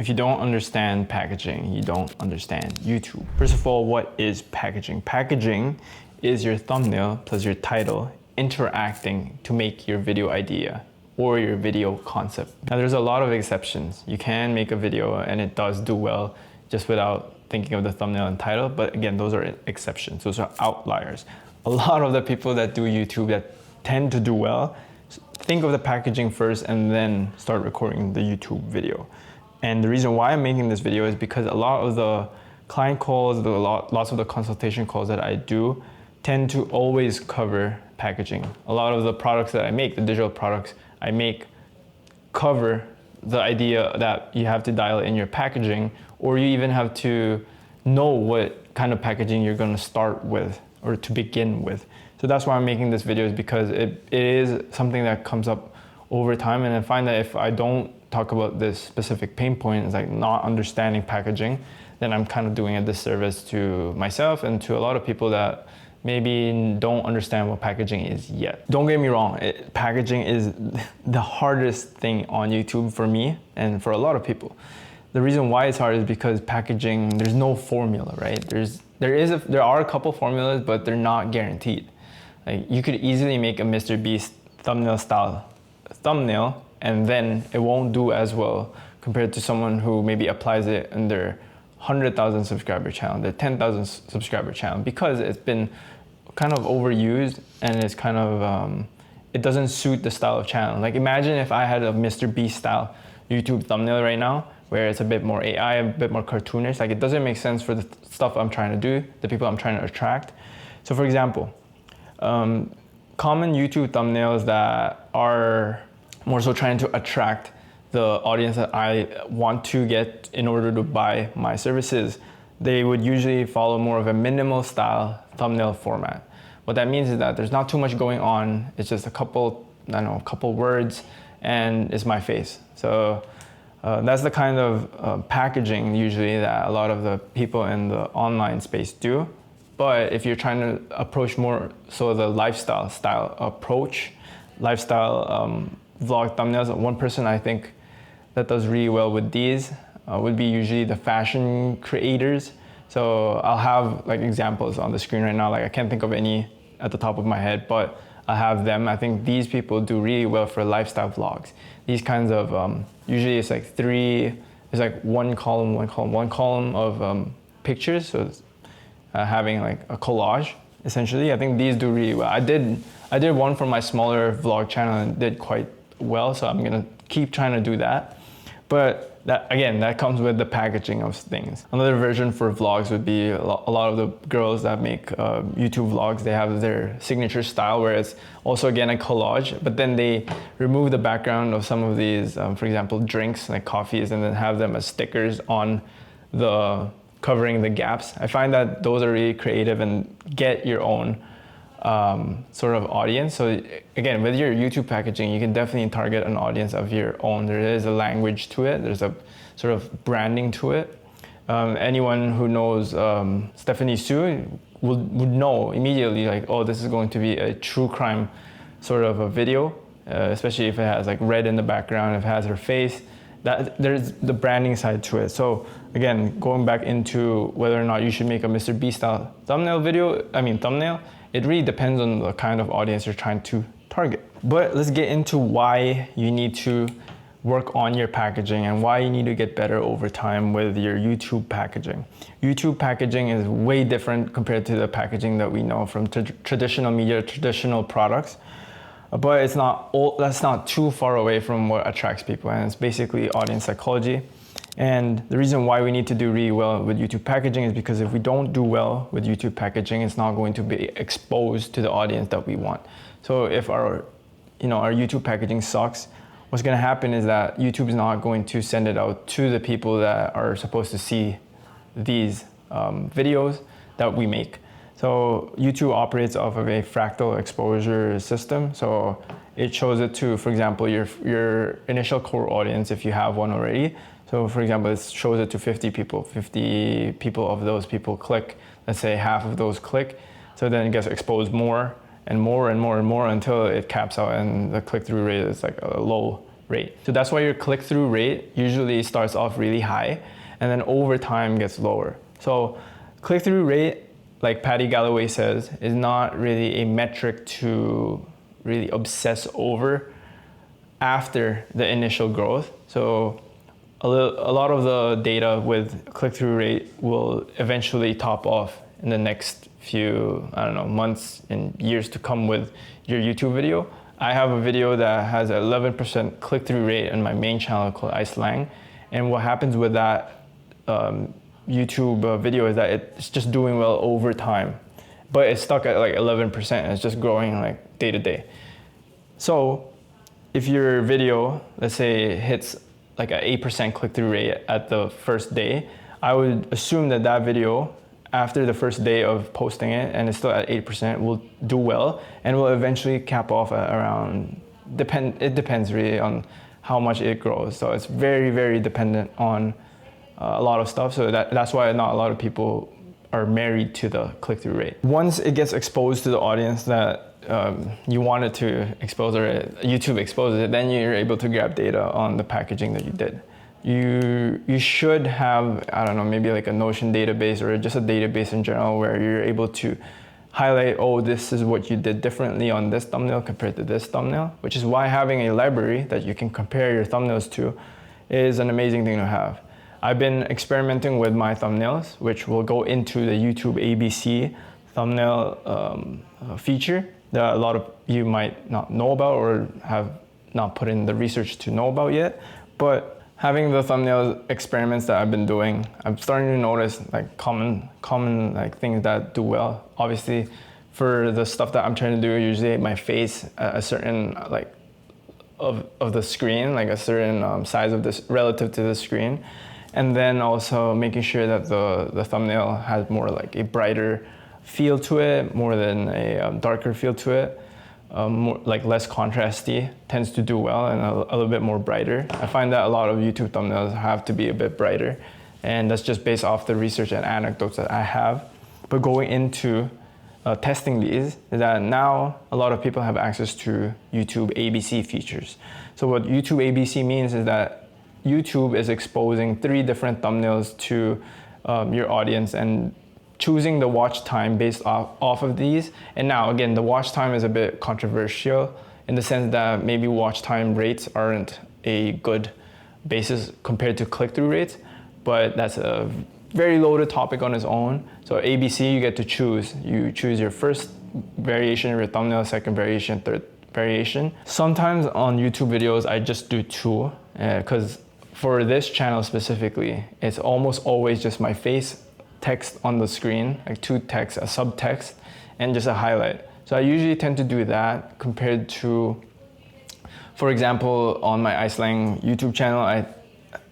If you don't understand packaging, you don't understand YouTube. First of all, what is packaging? Packaging is your thumbnail plus your title interacting to make your video idea or your video concept. Now there's a lot of exceptions. You can make a video and it does do well just without thinking of the thumbnail and title, but again, those are exceptions. Those are outliers. A lot of the people that do YouTube that tend to do well, think of the packaging first and then start recording the YouTube video. And the reason why I'm making this video is because a lot of the client calls, lots of the consultation calls that I do tend to always cover packaging. A lot of the products that I make, the digital products I make, cover the idea that you have to dial in your packaging, or you even have to know what kind of packaging you're gonna start with or to begin with. So that's why I'm making this video, is because it is something that comes up over time, and I find that if I don't talk about this specific pain point, is like not understanding packaging, then I'm kind of doing a disservice to myself and to a lot of people that maybe don't understand what packaging is yet. Don't get me wrong, packaging is the hardest thing on YouTube for me and for a lot of people. The reason why it's hard is because packaging, there's no formula, right? There are a couple formulas, but they're not guaranteed. Like, you could easily make a Mr. Beast thumbnail style thumbnail, and then it won't do as well compared to someone who maybe applies it in their 100,000 subscriber channel, their 10,000 subscriber channel, because it's been kind of overused and it's kind of, it doesn't suit the style of channel. Like, imagine if I had a Mr. Beast style YouTube thumbnail right now, where it's a bit more AI, a bit more cartoonish. Like, it doesn't make sense for the stuff I'm trying to do, the people I'm trying to attract. So for example, common YouTube thumbnails that are more so trying to attract the audience that I want to get in order to buy my services, they would usually follow more of a minimal style thumbnail format. What that means is that there's not too much going on. It's just a couple words, and it's my face. So that's the kind of packaging usually that a lot of the people in the online space do. But if you're trying to approach more so the lifestyle approach, lifestyle vlog thumbnails, one person I think that does really well with these would be usually the fashion creators. So I'll have like examples on the screen right now. Like, I can't think of any at the top of my head, but I have them. I think these people do really well for lifestyle vlogs. These kinds of, usually it's like one column of pictures. So it's, having like a collage, essentially. I think these do really well. I did one for my smaller vlog channel and did quite well, so I'm gonna keep trying to do that. But that comes with the packaging of things. Another version for vlogs would be a lot of the girls that make YouTube vlogs. They have their signature style where it's also, again, a collage, but then they remove the background of some of these, for example, drinks like coffees, and then have them as stickers on the covering the gaps. I find that those are really creative and get your own sort of audience. So again, with your YouTube packaging, you can definitely target an audience of your own. There is a language to it. There's a sort of branding to it. Anyone who knows Stephanie Sue would know immediately, like, oh, this is going to be a true crime sort of a video, especially if it has like red in the background, if it has her face. That there's the branding side to it. So again, going back into whether or not you should make a Mr. Beast style thumbnail, it really depends on the kind of audience you're trying to target. But let's get into why you need to work on your packaging and why you need to get better over time with your YouTube packaging. YouTube packaging is way different compared to the packaging that we know from traditional media, traditional products. But that's not too far away from what attracts people, and it's basically audience psychology. And the reason why we need to do really well with YouTube packaging is because if we don't do well with YouTube packaging, it's not going to be exposed to the audience that we want. So if our YouTube packaging sucks, what's going to happen is that YouTube is not going to send it out to the people that are supposed to see these videos that we make. So YouTube operates off of a fractal exposure system. So it shows it to, for example, your initial core audience, if you have one already. So for example, it shows it to 50 people. 50 people of those people click. Let's say half of those click. So then it gets exposed more and more and more and more until it caps out and the click-through rate is like a low rate. So that's why your click-through rate usually starts off really high and then over time gets lower. So click-through rate, like Patty Galloway says, is not really a metric to really obsess over after the initial growth. So a lot of the data with click-through rate will eventually top off in the next few, I don't know, months and years to come with your YouTube video. I have a video that has an 11% click-through rate on my main channel called iSlang. And what happens with that YouTube video is that it's just doing well over time. But it's stuck at like 11% and it's just growing like day to day. So if your video, let's say, hits like an 8% click-through rate at the first day, I would assume that that video, after the first day of posting it and it's still at 8%, will do well and will eventually cap off at around, it depends really on how much it grows. So it's very, very dependent on a lot of stuff. So that's why not a lot of people are married to the click-through rate. Once it gets exposed to the audience that you want it to expose, or YouTube exposes it, then you're able to grab data on the packaging that you did. You should have, I don't know, maybe like a Notion database or just a database in general where you're able to highlight, oh, this is what you did differently on this thumbnail compared to this thumbnail, which is why having a library that you can compare your thumbnails to is an amazing thing to have. I've been experimenting with my thumbnails, which will go into the YouTube ABC thumbnail feature that a lot of you might not know about or have not put in the research to know about yet. But having the thumbnail experiments that I've been doing, I'm starting to notice like common like things that do well. Obviously, for the stuff that I'm trying to do, usually my face at a certain like of the screen, like a certain size of this relative to the screen, and then also making sure that the thumbnail has more like a brighter feel to it, more than a darker feel to it. More, like less contrasty tends to do well, and a little bit more brighter. I find that a lot of YouTube thumbnails have to be a bit brighter, and that's just based off the research and anecdotes that I have. But going into testing these, is that now a lot of people have access to YouTube ABC features. So what YouTube ABC means is that YouTube is exposing 3 different thumbnails to your audience and choosing the watch time based off of these. And now again, the watch time is a bit controversial in the sense that maybe watch time rates aren't a good basis compared to click-through rates, but that's a very loaded topic on its own. So ABC, you get to choose. You choose your first variation of your thumbnail, second variation, third variation. Sometimes on YouTube videos, I just do 2, because for this channel specifically, it's almost always just my face, text on the screen, like 2 texts, a subtext, and just a highlight. So I usually tend to do that compared to, for example, on my iSlang YouTube channel,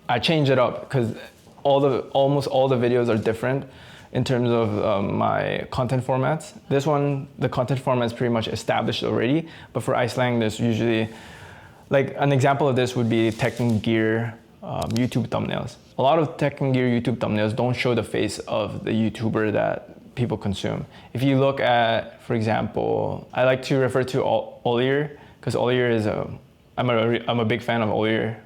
I change it up because almost all the videos are different in terms of my content formats. This one, the content format is pretty much established already, but for iSlang, there's usually, like an example of this would be tech and gear YouTube thumbnails. A lot of tech and gear YouTube thumbnails don't show the face of the YouTuber that people consume. If you look at, for example, I like to refer to Olier, because Olier is I'm a big fan of Olier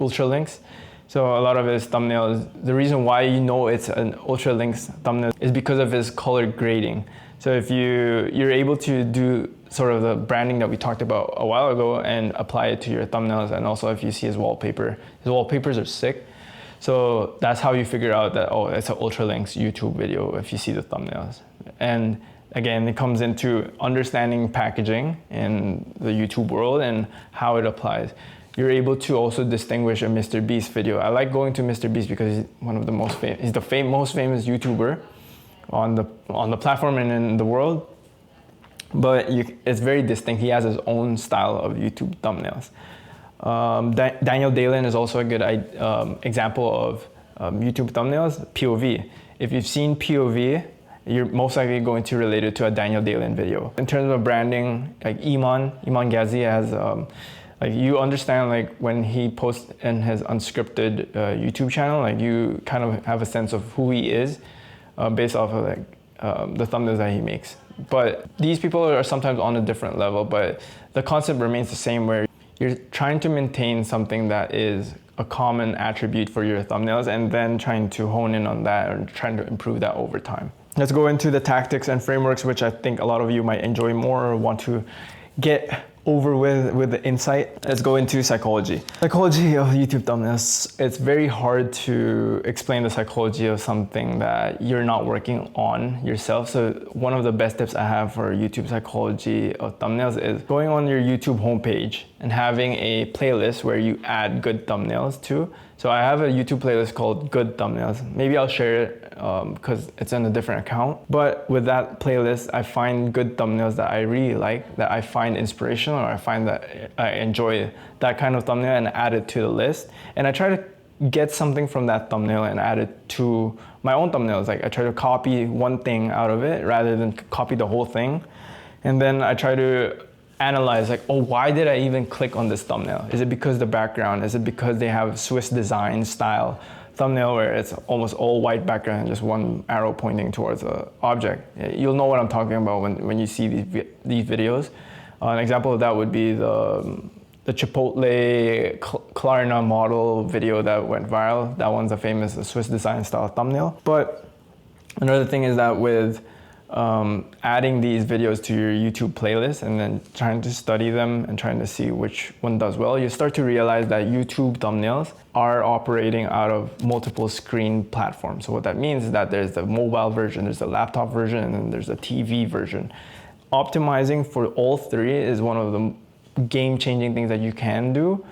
Ultra Links. So a lot of his thumbnails, the reason why you know it's an Ultra Links thumbnail is because of his color grading. So if you're able to do sort of the branding that we talked about a while ago and apply it to your thumbnails, and also if you see his wallpapers are sick. So that's how you figure out that, oh, it's an Ultra Links YouTube video if you see the thumbnails. And again, it comes into understanding packaging in the YouTube world and how it applies. You're able to also distinguish a Mr. Beast video. I like going to Mr. Beast because he's one of the most famous, he's the most famous YouTuber on the platform and in the world. But it's very distinct. He has his own style of YouTube thumbnails. Daniel Dalen is also a good example of YouTube thumbnails, POV. If you've seen POV, you're most likely going to relate it to a Daniel Dalen video. In terms of branding, like Iman Ghazi has, like you understand, like when he posts in his unscripted YouTube channel, like you kind of have a sense of who he is based off of like the thumbnails that he makes. But these people are sometimes on a different level, but the concept remains the same, where you're trying to maintain something that is a common attribute for your thumbnails and then trying to hone in on that and trying to improve that over time. Let's go into the tactics and frameworks, which I think a lot of you might enjoy more or want to get over with the insight. Let's go into psychology. Psychology of YouTube thumbnails. It's very hard to explain the psychology of something that you're not working on yourself. So one of the best tips I have for YouTube psychology of thumbnails is going on your YouTube homepage and having a playlist where you add good thumbnails to. So I have a YouTube playlist called Good Thumbnails. Maybe I'll share it because it's in a different account. But with that playlist, I find good thumbnails that I really like, that I find inspirational, or I find that I enjoy that kind of thumbnail and add it to the list. And I try to get something from that thumbnail and add it to my own thumbnails. Like I try to copy one thing out of it rather than copy the whole thing. And then I try to analyze like, oh, why did I even click on this thumbnail? Is it because the background? Is it because they have Swiss design style thumbnail where it's almost all white background and just one arrow pointing towards an object? You'll know what I'm talking about when you see these videos. An example of that would be the Chipotle Klarna model video that went viral. That one's a famous Swiss design style thumbnail. But another thing is that with adding these videos to your YouTube playlist and then trying to study them and trying to see which one does well, you start to realize that YouTube thumbnails are operating out of multiple screen platforms. So what that means is that there's the mobile version, there's the laptop version, and then there's the TV version. Optimizing for all three is one of the game-changing things that you can do,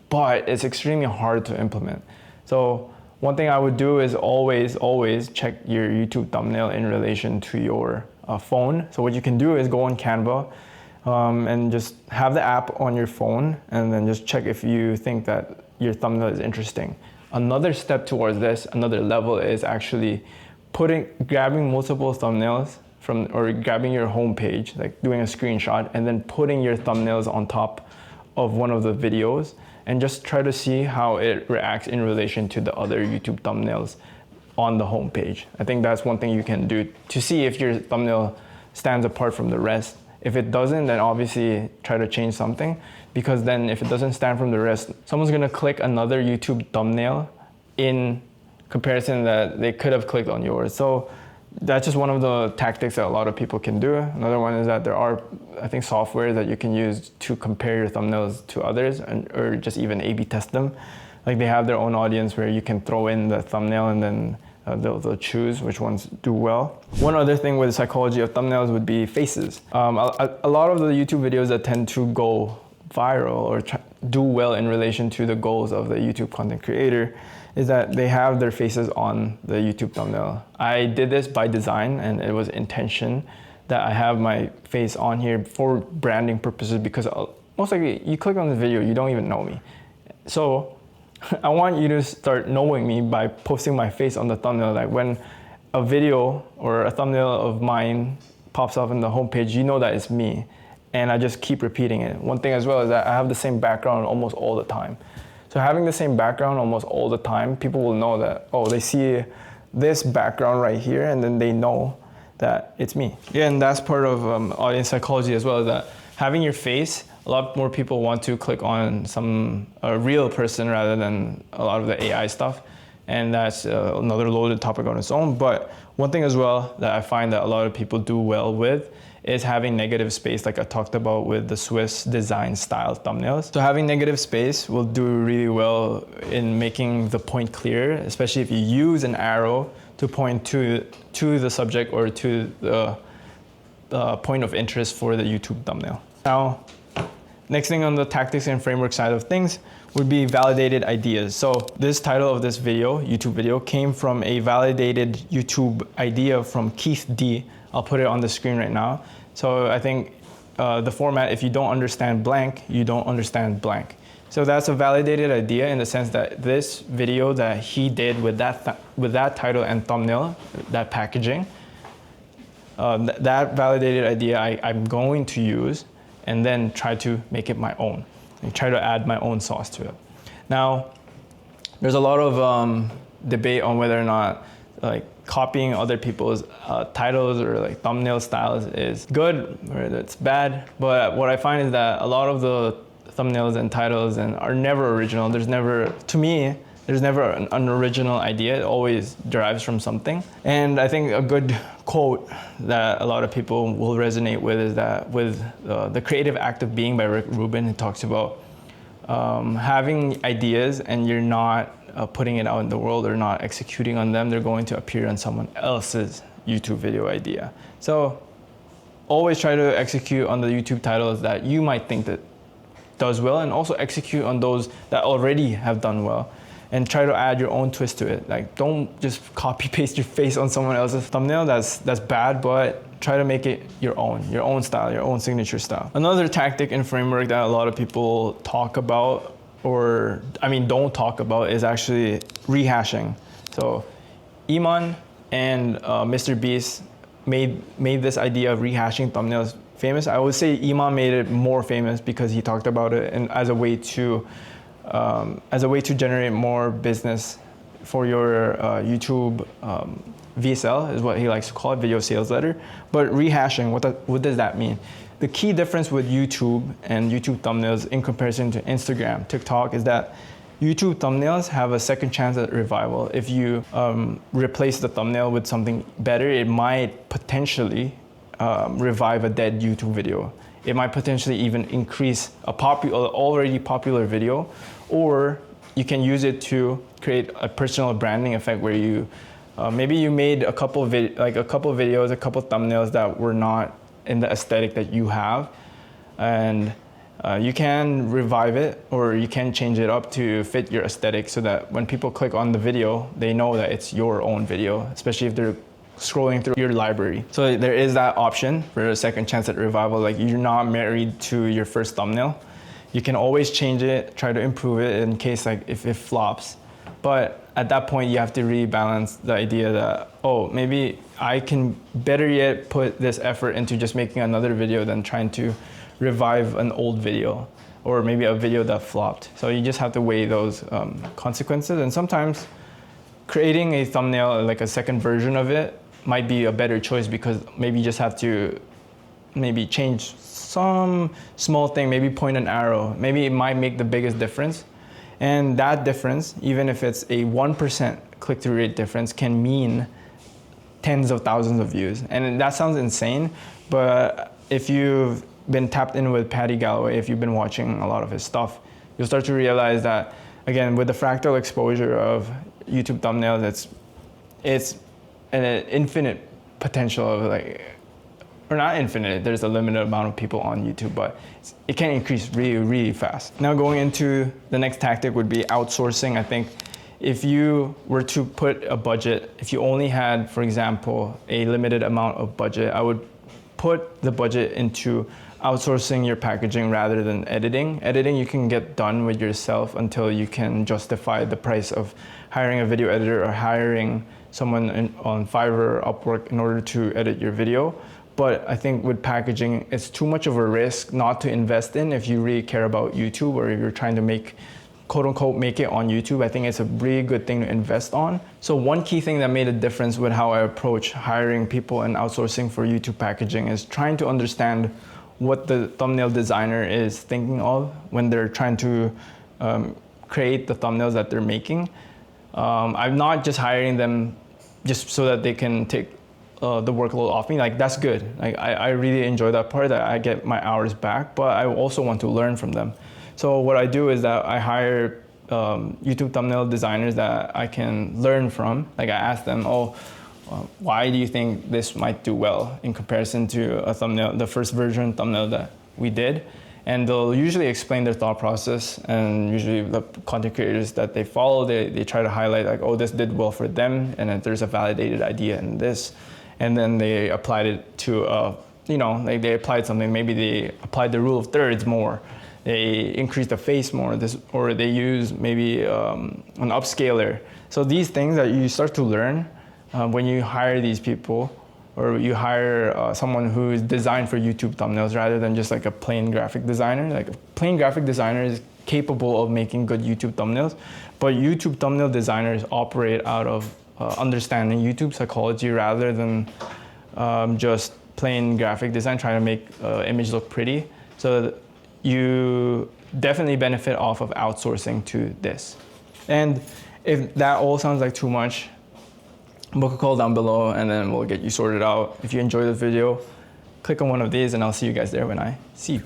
but it's extremely hard to implement. So one thing I would do is always check your YouTube thumbnail in relation to your phone. So what you can do is go on Canva and just have the app on your phone and then just check if you think that your thumbnail is interesting. Another step towards this, another level, is actually grabbing multiple thumbnails or grabbing your home page, like doing a screenshot and then putting your thumbnails on top of one of the videos and just try to see how it reacts in relation to the other YouTube thumbnails on the home page. I think that's one thing you can do to see if your thumbnail stands apart from the rest. If it doesn't, then obviously try to change something, because then if it doesn't stand from the rest, someone's gonna click another YouTube thumbnail in comparison that they could have clicked on yours. So that's just one of the tactics that a lot of people can do. Another one is that there are, I think, software that you can use to compare your thumbnails to others or just even A/B test them. Like they have their own audience where you can throw in the thumbnail and then they'll choose which ones do well. One other thing with the psychology of thumbnails would be faces. A lot of the YouTube videos that tend to go viral or do well in relation to the goals of the YouTube content creator is that they have their faces on the YouTube thumbnail. I did this by design and it was intention that I have my face on here for branding purposes, because most likely you click on the video, you don't even know me. So I want you to start knowing me by posting my face on the thumbnail. Like when a video or a thumbnail of mine pops up in the homepage, you know that it's me. And I just keep repeating it. One thing as well is that I have the same background almost all the time. So having the same background almost all the time, people will know that, oh, they see this background right here and then they know that it's me. Yeah, and that's part of audience psychology as well, is that having your face, a lot more people want to click on a real person rather than a lot of the AI stuff. And that's another loaded topic on its own. But one thing as well that I find that a lot of people do well with is having negative space, like I talked about with the Swiss design style thumbnails. So having negative space will do really well in making the point clear, especially if you use an arrow to point to the subject or to the point of interest for the YouTube thumbnail. Now, next thing on the tactics and framework side of things would be validated ideas. So this title of this video, YouTube video, came from a validated YouTube idea from Keith D. I'll put it on the screen right now. So I think the format, if you don't understand blank, you don't understand blank. So that's a validated idea in the sense that this video that he did with that title and thumbnail, that packaging, that validated idea I'm going to use and then try to make it my own and try to add my own sauce to it. Now, there's a lot of debate on whether or not like copying other people's titles or like thumbnail styles is good or it's bad. But what I find is that a lot of the thumbnails and titles and are never original. There's never, to me, there's never an unoriginal idea. It always derives from something. And I think a good quote that a lot of people will resonate with is that with The Creative Act of Being by Rick Rubin, it talks about having ideas and you're not putting it out in the world or not executing on them, they're going to appear on someone else's YouTube video idea. So always try to execute on the YouTube titles that you might think that does well, and also execute on those that already have done well, and try to add your own twist to it. Like, don't just copy paste your face on someone else's thumbnail. That's bad, but try to make it your own style, your own signature style. Another tactic and framework that a lot of people talk about, or don't talk about, is actually rehashing. So Iman and Mr. Beast made this idea of rehashing thumbnails famous. I would say Iman made it more famous because he talked about it and as a way to generate more business for your YouTube VSL is what he likes to call it, video sales letter. But rehashing, what does that mean? The key difference with YouTube and YouTube thumbnails in comparison to Instagram, TikTok, is that YouTube thumbnails have a second chance at revival. If you replace the thumbnail with something better, it might potentially revive a dead YouTube video. It might potentially even increase a already popular video, or you can use it to create a personal branding effect where you maybe you made a couple videos, a couple thumbnails that were not in the aesthetic that you have, and you can revive it or you can change it up to fit your aesthetic so that when people click on the video, they know that it's your own video, especially if they're scrolling through your library. So there is that option for a second chance at revival. Like, you're not married to your first thumbnail. You can always change it, try to improve it in case if it flops. But at that point, you have to rebalance the idea that, oh, maybe I can better yet put this effort into just making another video than trying to revive an old video or maybe a video that flopped. So you just have to weigh those consequences. And sometimes creating a thumbnail, like a second version of it, might be a better choice because maybe you just have to maybe change some small thing, maybe point an arrow. Maybe it might make the biggest difference. And that difference, even if it's a 1% click-through rate difference, can mean tens of thousands of views. And that sounds insane, but if you've been tapped in with Patty Galloway, if you've been watching a lot of his stuff, you'll start to realize that, again, with the fractal exposure of YouTube thumbnails, it's an infinite potential of or not infinite, there's a limited amount of people on YouTube, but it can increase really, really fast. Now going into the next tactic would be outsourcing. I think if you were to put a budget, if you only had, for example, a limited amount of budget, I would put the budget into outsourcing your packaging rather than editing. Editing you can get done with yourself until you can justify the price of hiring a video editor or hiring someone on Fiverr or Upwork in order to edit your video. But I think with packaging, it's too much of a risk not to invest in if you really care about YouTube or if you're trying to make, quote unquote, make it on YouTube. I think it's a really good thing to invest on. So one key thing that made a difference with how I approach hiring people and outsourcing for YouTube packaging is trying to understand what the thumbnail designer is thinking of when they're trying to create the thumbnails that they're making. I'm not just hiring them just so that they can take the workload off me. Like, that's good. Like, I really enjoy that part, that I get my hours back, but I also want to learn from them. So what I do is that I hire YouTube thumbnail designers that I can learn from. Like, I ask them, why do you think this might do well in comparison to a thumbnail, the first version thumbnail that we did? And they'll usually explain their thought process, and usually the content creators that they follow, they try to highlight like, oh, this did well for them, and that there's a validated idea in this. And then they applied it to, they applied something, maybe they applied the rule of thirds more, they increased the face more, or they use maybe an upscaler. So these things that you start to learn when you hire these people, or you hire someone who is designed for YouTube thumbnails rather than just like a plain graphic designer. Like, a plain graphic designer is capable of making good YouTube thumbnails, but YouTube thumbnail designers operate out of understanding YouTube psychology rather than just plain graphic design, trying to make image look pretty. So you definitely benefit off of outsourcing to this. And if that all sounds like too much, book a call down below and then we'll get you sorted out. If you enjoyed the video, click on one of these and I'll see you guys there when I see you.